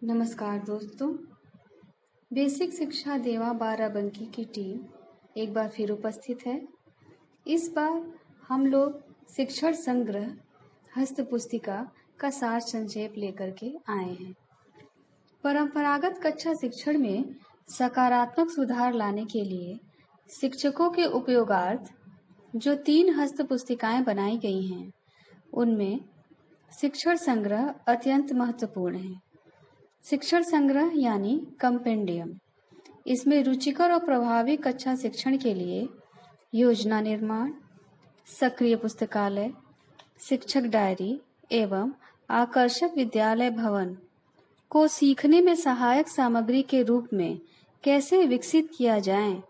नमस्कार दोस्तों। बेसिक शिक्षा देवा बाराबंकी की टीम एक बार फिर उपस्थित है। इस बार हम लोग शिक्षण संग्रह हस्त पुस्तिका का सार संक्षेप लेकर के आए हैं। परंपरागत कक्षा शिक्षण में सकारात्मक सुधार लाने के लिए शिक्षकों के उपयोगार्थ जो 3 हस्त पुस्तिकाएं बनाई गई हैं, उनमें शिक्षण संग्रह अत्यंत महत्वपूर्ण है। शिक्षण संग्रह यानी कंपेंडियम, इसमें रुचिकर और प्रभावी कक्षा शिक्षण के लिए योजना निर्माण, सक्रिय पुस्तकालय, शिक्षक डायरी एवं आकर्षक विद्यालय भवन को सीखने में सहायक सामग्री के रूप में कैसे विकसित किया जाए,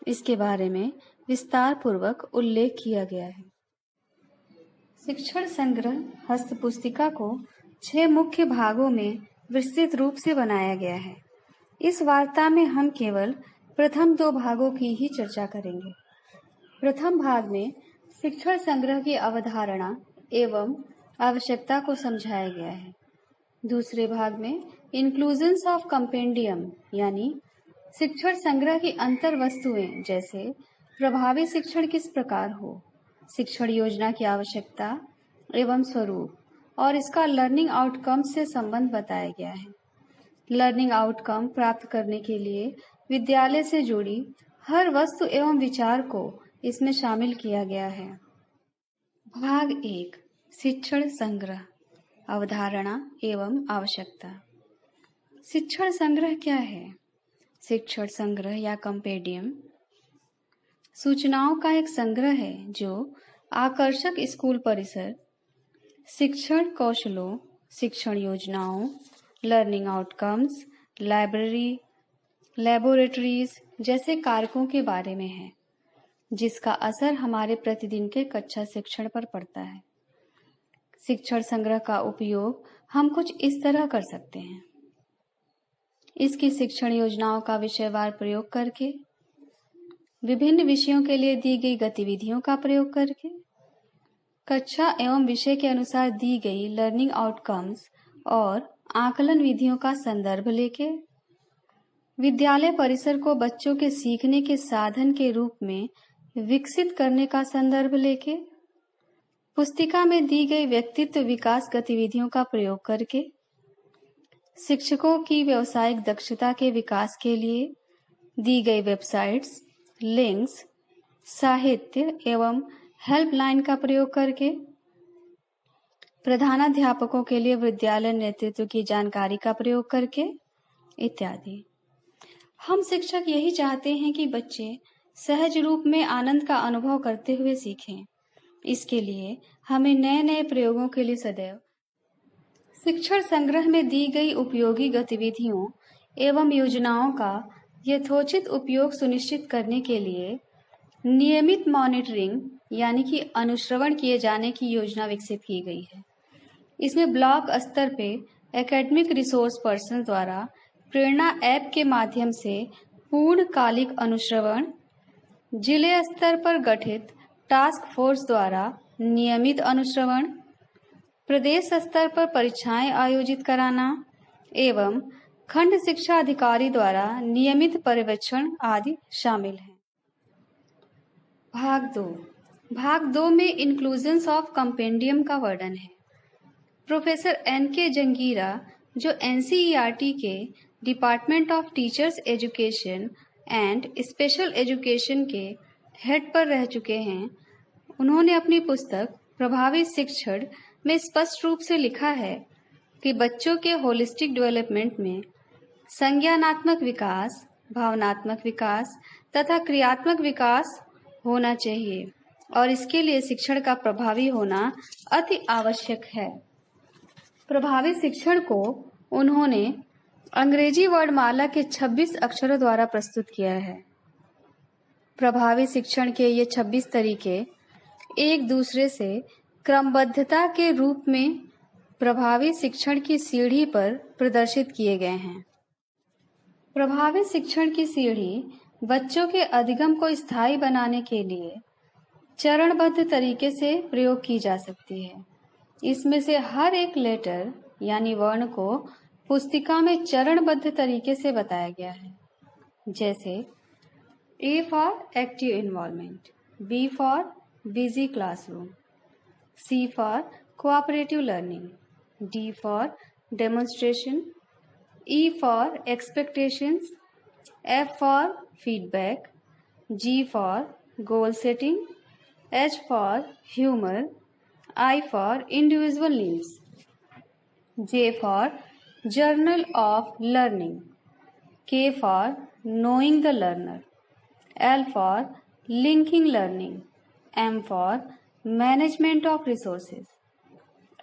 इसके बारे में विस्तार पूर्वक उल्लेख किया गया है। शिक्षण संग्रह हस्त पुस्तिका को 6 मुख्य भागों में विस्तृत रूप से बनाया गया है। इस वार्ता में हम केवल प्रथम 2 भागों की ही चर्चा करेंगे। प्रथम भाग में शिक्षण संग्रह की अवधारणा एवं आवश्यकता को समझाया गया है। दूसरे भाग में इंक्लूजन्स ऑफ कंपेंडियम यानी शिक्षण संग्रह की अंतर वस्तुएं जैसे प्रभावी शिक्षण किस प्रकार हो, शिक्षण योजना की आवश्यकता एवं स्वरूप और इसका लर्निंग आउटकम से संबंध बताया गया है। लर्निंग आउटकम प्राप्त करने के लिए विद्यालय से जुड़ी हर वस्तु एवं विचार को इसमें शामिल किया गया है। भाग 1 शिक्षण संग्रह अवधारणा एवं आवश्यकता। शिक्षण संग्रह क्या है? शिक्षण संग्रह या कंपेंडियम सूचनाओं का एक संग्रह है जो आकर्षक स्कूल परिसर, शिक्षण कौशलों, शिक्षण योजनाओं, लर्निंग आउटकम्स, लाइब्रेरी, लैबोरेटरीज जैसे कारकों के बारे में है, जिसका असर हमारे प्रतिदिन के कक्षा शिक्षण पर पड़ता है। शिक्षण संग्रह का उपयोग हम कुछ इस तरह कर सकते हैं। इसकी शिक्षण योजनाओं का विषयवार प्रयोग करके, विभिन्न विषयों के लिए दी गई गतिविधियों का प्रयोग करके, कक्षा एवं विषय के अनुसार दी गई लर्निंग आउटकम्स और आकलन विधियों का संदर्भ लेके, विद्यालय परिसर को बच्चों के सीखने के साधन के रूप में विकसित करने का संदर्भ लेके, पुस्तिका में दी गई व्यक्तित्व विकास गतिविधियों का प्रयोग करके, शिक्षकों की व्यावसायिक दक्षता के विकास के लिए दी गई वेबसाइट्स, लिंक्स, साहित्य एवं हेल्पलाइन का प्रयोग करके, प्रधानाध्यापकों के लिए विद्यालय नेतृत्व की जानकारी का प्रयोग करके इत्यादि। हम शिक्षक यही चाहते हैं कि बच्चे सहज रूप में आनंद का अनुभव करते हुए सीखें। इसके लिए हमें नए नए प्रयोगों के लिए सदैव शिक्षण संग्रह में दी गई उपयोगी गतिविधियों एवं योजनाओं का यथोचित उपयोग सुनिश्चित करने के लिए नियमित मॉनिटरिंग यानी कि अनुश्रवण किए जाने की योजना विकसित की गई है। इसमें ब्लॉक स्तर पे एकेडमिक रिसोर्स पर्सन द्वारा प्रेरणा ऐप के माध्यम से पूर्णकालिक अनुश्रवण, जिले स्तर पर गठित टास्क फोर्स द्वारा नियमित अनुश्रवण, प्रदेश स्तर पर परीक्षाएं आयोजित कराना एवं खंड शिक्षा अधिकारी द्वारा नियमित पर्यवेक्षण आदि शामिल है। भाग 2 में इंक्लूजन्स ऑफ कंपेंडियम का वर्णन है। Professor N.K. जंगीरा जो NCERT के department of teachers education and special education के हेड पर रह चुके हैं, उन्होंने अपनी पुस्तक प्रभावी शिक्षण में स्पष्ट रूप से लिखा है कि बच्चों के होलिस्टिक डेवलपमेंट में संज्ञानात्मक विकास, भावनात्मक विकास तथा क्रियात्मक विकास होना चाहिए और इसके लिए शिक्षण का प्रभावी होना अति आवश्यक है। प्रभावी शिक्षण को उन्होंने अंग्रेजी वर्णमाला के 26 अक्षरों द्वारा प्रस्तुत किया है। प्रभावी शिक्षण के ये 26 तरीके एक दूसरे से क्रमबद्धता के रूप में प्रभावी शिक्षण की सीढ़ी पर प्रदर्शित किए गए हैं। प्रभावी शिक्षण की सीढ़ी बच्चों के अधिगम को स्थायी बनाने के लिए चरणबद्ध तरीके से प्रयोग की जा सकती है। इसमें से हर एक लेटर यानी वर्ण को पुस्तिका में चरणबद्ध तरीके से बताया गया है, जैसे A for active involvement, B for busy classroom, C for cooperative learning, D for demonstration, E for expectations, F for feedback, G for goal setting, H for humor, I for individual needs, J for journal of learning, K for knowing the learner, L for linking learning, M for management of resources,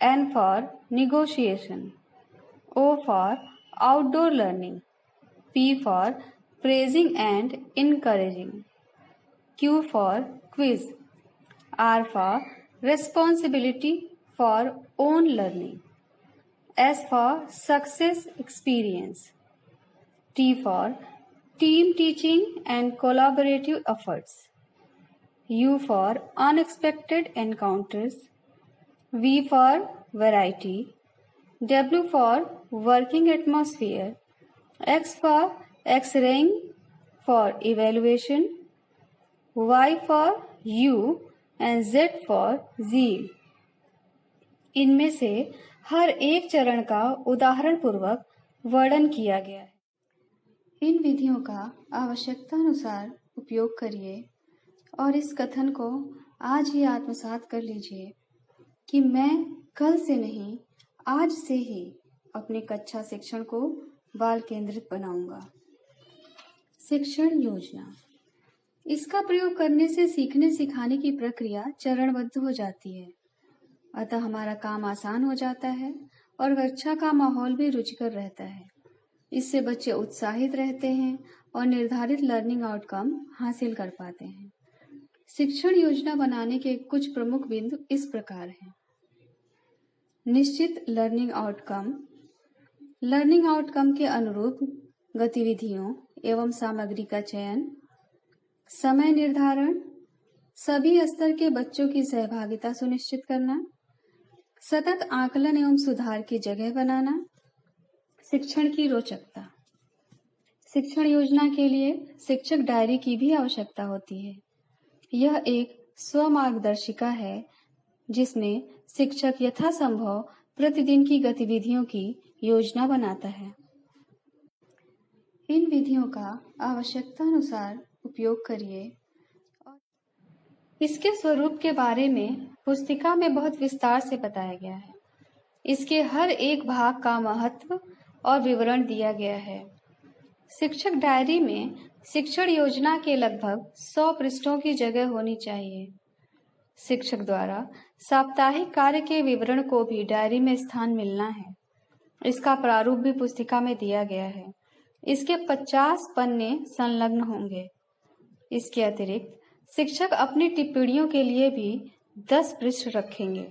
N for negotiation, O for outdoor learning, P for praising and encouraging, Q for quiz, R for responsibility for own learning, S for success experience, T for team teaching and collaborative efforts, U for unexpected encounters, V for variety, W for working atmosphere, X for X-raying for evaluation, Y for U and Z for zeal। इनमें से हर एक चरण का उदाहरण पूर्वक वर्णन किया गया है। इन विधियों का आवश्यकता अनुसार उपयोग करिए और इस कथन को आज ही आत्मसात कर लीजिए कि मैं कल से नहीं, आज से ही अपने कक्षा शिक्षण को बाल केंद्रित बनाऊंगा। शिक्षण योजना, इसका प्रयोग करने से सीखने सिखाने की प्रक्रिया चरणबद्ध हो जाती है, अतः हमारा काम आसान हो जाता है और कक्षा का माहौल भी रुचिकर रहता है। इससे बच्चे उत्साहित रहते हैं और निर्धारित लर्निंग आउटकम हासिल कर पाते हैं। शिक्षण योजना बनाने के कुछ प्रमुख बिंदु इस प्रकार हैं। निश्चित लर्निंग आउटकम के अनुरूप गतिविधियों एवं सामग्री का चयन, समय निर्धारण, सभी स्तर के बच्चों की सहभागिता सुनिश्चित करना, सतत आकलन एवं सुधार की जगह बनाना, शिक्षण की रोचकता। शिक्षण योजना के लिए शिक्षक डायरी की भी आवश्यकता होती है। यह एक स्व मार्गदर्शिका है जिसमें शिक्षक यथासंभव प्रतिदिन की गतिविधियों की योजना बनाता है। इन विधियों का आवश्यकता अनुसार उपयोग करिए और इसके स्वरूप के बारे में पुस्तिका में बहुत विस्तार से बताया गया है। इसके हर एक भाग का महत्व और विवरण दिया गया है। शिक्षक डायरी में शिक्षण योजना के लगभग 100 पृष्ठों की जगह होनी चाहिए। शिक्षक द्वारा साप्ताहिक कार्य के विवरण को भी डायरी में स्थान मिलना है। इसका प्रारूप भी पुस्तिका में दिया गया है। इसके 50 पन्ने संलग्न होंगे। इसके अतिरिक्त शिक्षक अपनी टिप्पणियों के लिए भी 10 पृष्ठ रखेंगे।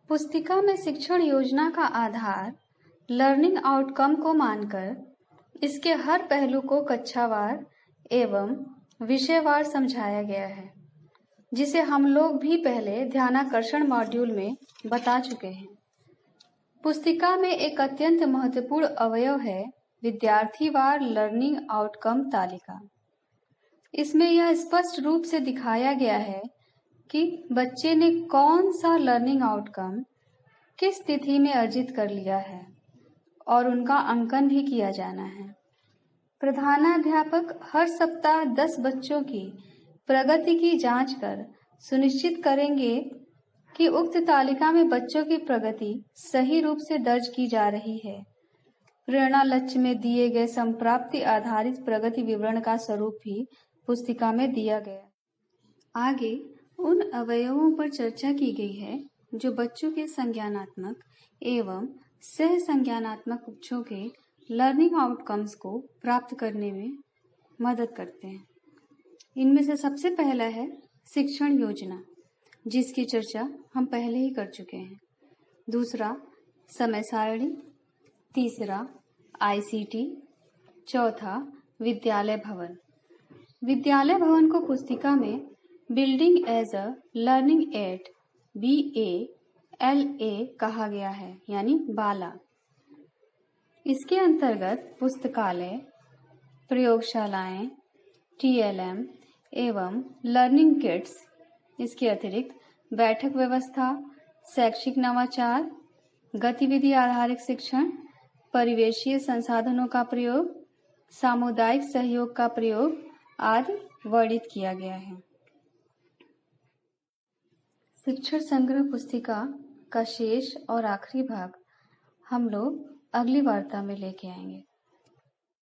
पुस्तिका में शिक्षण योजना का आधार लर्निंग आउटकम को मानकर इसके हर पहलू को कक्षावार एवं विषयवार समझाया गया है, जिसे हम लोग भी पहले ध्यानाकर्षण मॉड्यूल में बता चुके हैं। पुस्तिका में एक अत्यंत महत्वपूर्ण अवयव है विद्यार्थीवार लर्निंग आउटकम तालिका। इसमें यह स्पष्ट रूप से दिखाया गया है कि बच्चे ने कौन सा लर्निंग आउटकम किस तिथि में अर्जित कर लिया है और उनका अंकन भी किया जाना है। प्रधानाध्यापक हर सप्ताह 10 बच्चों की प्रगति की जांच कर सुनिश्चित करेंगे कि उक्त तालिका में बच्चों की प्रगति सही रूप से दर्ज की जा रही है। प्रेरणा लक्ष्य में दिए गए संप्राप्ति आधारित प्रगति विवरण का स्वरूप भी पुस्तिका में दिया गया। आगे उन अवयवों पर चर्चा की गई है जो बच्चों के संज्ञानात्मक एवं सह संज्ञानात्मक पक्षों के लर्निंग आउटकम्स को प्राप्त करने में मदद करते हैं। इनमें से सबसे पहला है शिक्षण योजना, जिसकी चर्चा हम पहले ही कर चुके हैं। दूसरा समय सारणी, तीसरा ICT, चौथा विद्यालय भवन। विद्यालय भवन को पुस्तिका में building as a learning aid BALA कहा गया है, यानी बाला। इसके अंतर्गत पुस्तकालय, प्रयोगशालाएं, TLM एवं लर्निंग किट्स, इसके अतिरिक्त बैठक व्यवस्था, शैक्षिक नवाचार, गतिविधि आधारित शिक्षण, परिवेशीय संसाधनों का प्रयोग, सामुदायिक सहयोग का प्रयोग आदि वर्णित किया गया है। शिक्षण संग्रह पुस्तिका का शेष और आखिरी भाग हम लोग अगली वार्ता में लेके आएंगे।